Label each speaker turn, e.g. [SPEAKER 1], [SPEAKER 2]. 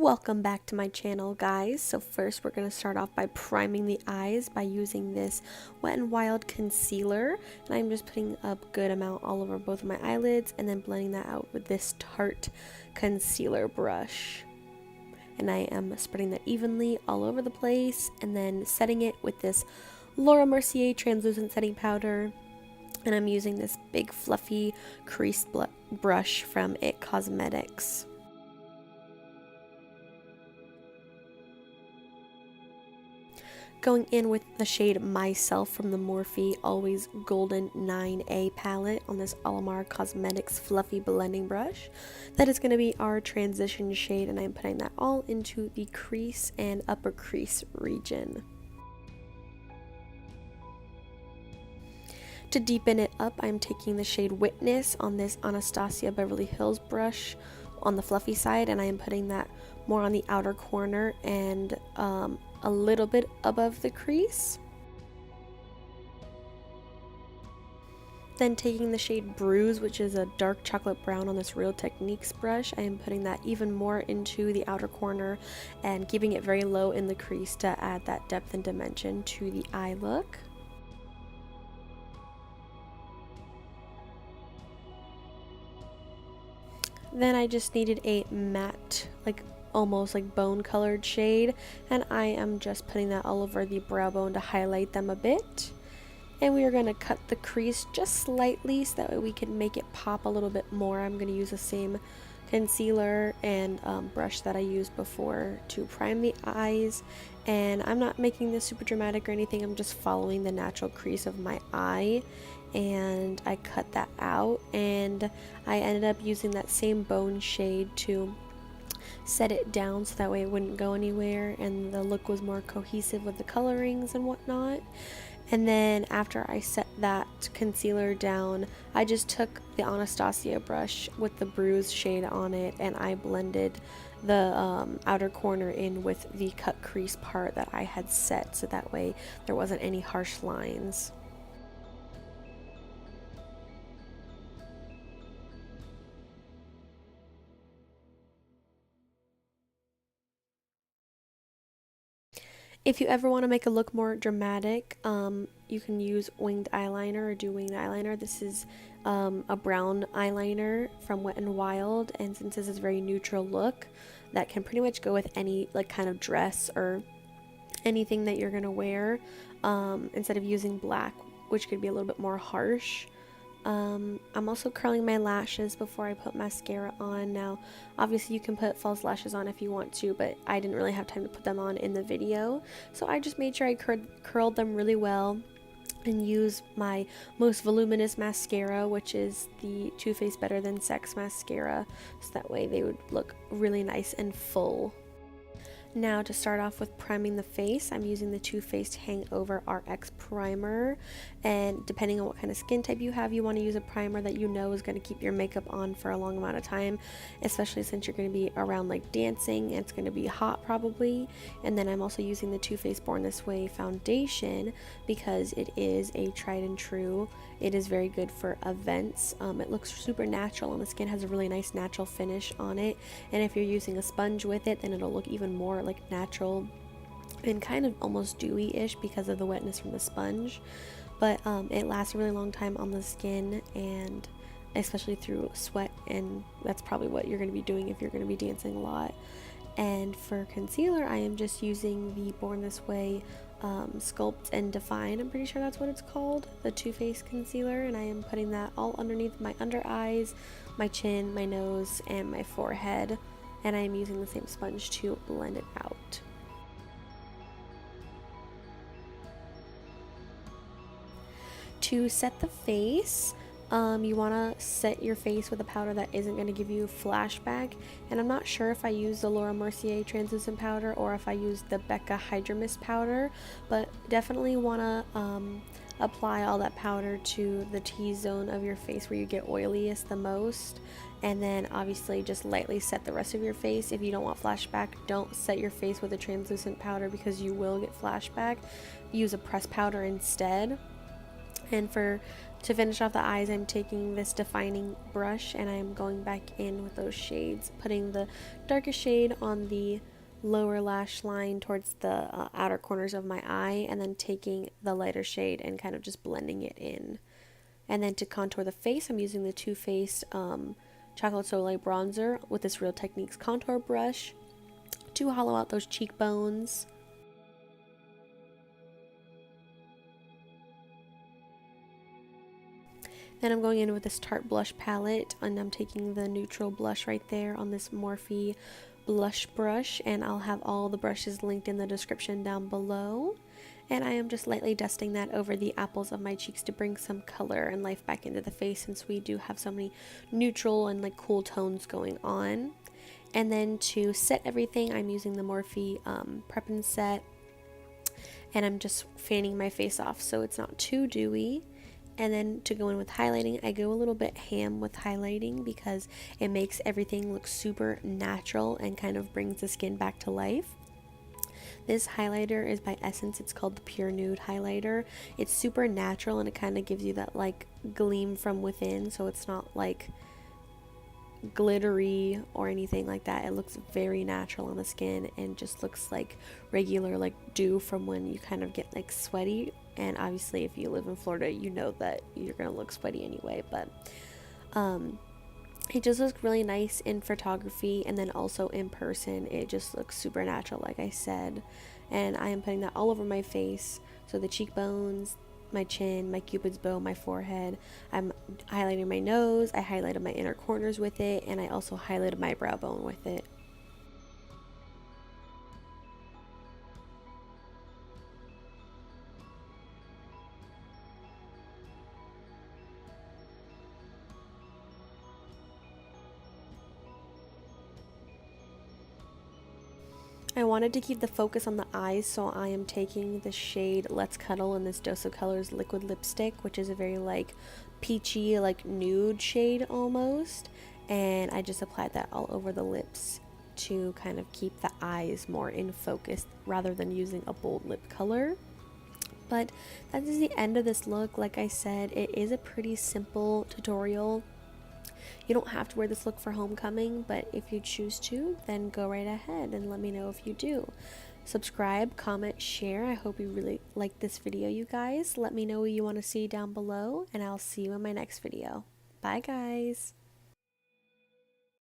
[SPEAKER 1] Welcome back to my channel, guys. So first we're going to start off by priming the eyes by using this Wet n Wild concealer, and I'm just putting a good amount all over both of my eyelids and then blending that out with this Tarte concealer brush. And I am spreading that evenly all over the place and then setting it with this Laura Mercier translucent setting powder. And I'm using this big fluffy creased brush from It Cosmetics. Going in with the shade Myself from the Morphe Always Golden 9A palette on this Alamar Cosmetics fluffy blending brush. That is going to be our transition shade, and I'm putting that all into the crease and upper crease region. To deepen it up, I'm taking the shade Witness on this Anastasia Beverly Hills brush on the fluffy side, and I am putting that more on the outer corner and a little bit above the crease. Then taking the shade Bruise, which is a dark chocolate brown on this Real Techniques brush, I am putting that even more into the outer corner and keeping it very low in the crease to add that depth and dimension to the eye look. Then I just needed a matte, almost like bone colored shade, and I am just putting that all over the brow bone to highlight them a bit. And we are going to cut the crease just slightly so that way we can make it pop a little bit more. I'm going to use the same concealer and brush that I used before to prime the eyes, and I'm not making this super dramatic or anything. I'm just following the natural crease of my eye, and I cut that out, and I ended up using that same bone shade to set it down so that way it wouldn't go anywhere and the look was more cohesive with the colorings and whatnot. And then after I set that concealer down, I just took the Anastasia brush with the Bruise shade on it, and I blended the outer corner in with the cut crease part that I had set, so that way there wasn't any harsh lines. If you ever want to make a look more dramatic, you can use winged eyeliner or do winged eyeliner. This is a brown eyeliner from Wet n Wild, and since this is a very neutral look, that can pretty much go with any kind of dress or anything that you're going to wear, instead of using black, which could be a little bit more harsh. I'm also curling my lashes before I put mascara on. Now, obviously you can put false lashes on if you want to, but I didn't really have time to put them on in the video, so I just made sure I curled them really well and use my most voluminous mascara, which is the Too Faced Better Than Sex mascara, so that way they would look really nice and full. Now to start off with priming the face, I'm using the Too Faced Hangover RX primer, and depending on what kind of skin type you have, you want to use a primer that you know is going to keep your makeup on for a long amount of time, especially since you're going to be around dancing and it's going to be hot probably. And then I'm also using the Too Faced Born This Way foundation because it is a tried and true. It is very good for events. It looks super natural and the skin has a really nice natural finish on it, and if you're using a sponge with it, then it'll look even more natural and kind of almost dewy-ish because of the wetness from the sponge. But it lasts a really long time on the skin, and especially through sweat, and that's probably what you're going to be doing if you're going to be dancing a lot. And for concealer, I am just using the Born This Way Sculpt and Define, I'm pretty sure that's what it's called, the Too Faced concealer, and I am putting that all underneath my under eyes, my chin, my nose, and my forehead, and I am using the same sponge to blend it out. To set the face, you want to set your face with a powder that isn't going to give you flashback, and I'm not sure if I use the Laura Mercier translucent powder or if I use the Becca Hydra Mist powder, but definitely want to apply all that powder to the T-zone of your face where you get oiliest the most, and then obviously just lightly set the rest of your face. If you don't want flashback, don't set your face with a translucent powder because you will get flashback. Use a pressed powder instead. And for To finish off the eyes, I'm taking this defining brush and I'm going back in with those shades, putting the darkest shade on the lower lash line towards the outer corners of my eye, and then taking the lighter shade and kind of just blending it in. And then to contour the face, I'm using the Too Faced Chocolate Soleil bronzer with this Real Techniques contour brush to hollow out those cheekbones. Then I'm going in with this Tarte blush palette, and I'm taking the neutral blush right there on this Morphe blush brush, and I'll have all the brushes linked in the description down below. And I am just lightly dusting that over the apples of my cheeks to bring some color and life back into the face, since we do have so many neutral and like cool tones going on. And then to set everything, I'm using the Morphe Prep and Set, and I'm just fanning my face off so it's not too dewy. And then to go in with highlighting, I go a little bit ham with highlighting because it makes everything look super natural and kind of brings the skin back to life. This highlighter is by Essence. It's called the Pure Nude highlighter. It's super natural and it kind of gives you that like gleam from within, so it's not like glittery or anything like that. It looks very natural on the skin and just looks like regular like dew from when you kind of get like sweaty. And obviously if you live in Florida, you know that you're gonna look sweaty anyway, but it just looks really nice in photography, and then also in person it just looks super natural like I said. And I am putting that all over my face, so the cheekbones, my chin, my cupid's bow, my forehead. I'm highlighting my nose, I highlighted my inner corners with it, and I also highlighted my brow bone with it. I wanted to keep the focus on the eyes, so I am taking the shade Let's Cuddle in this Dose of Colors liquid lipstick, which is a very like peachy, like nude shade almost, and I just applied that all over the lips to kind of keep the eyes more in focus rather than using a bold lip color. But that is the end of this look. Like I said, it is a pretty simple tutorial. You don't have to wear this look for homecoming, but if you choose to, then go right ahead and let me know if you do. Subscribe, comment, share. I hope you really liked this video, you guys. Let me know what you want to see down below, and I'll see you in my next video. Bye, guys.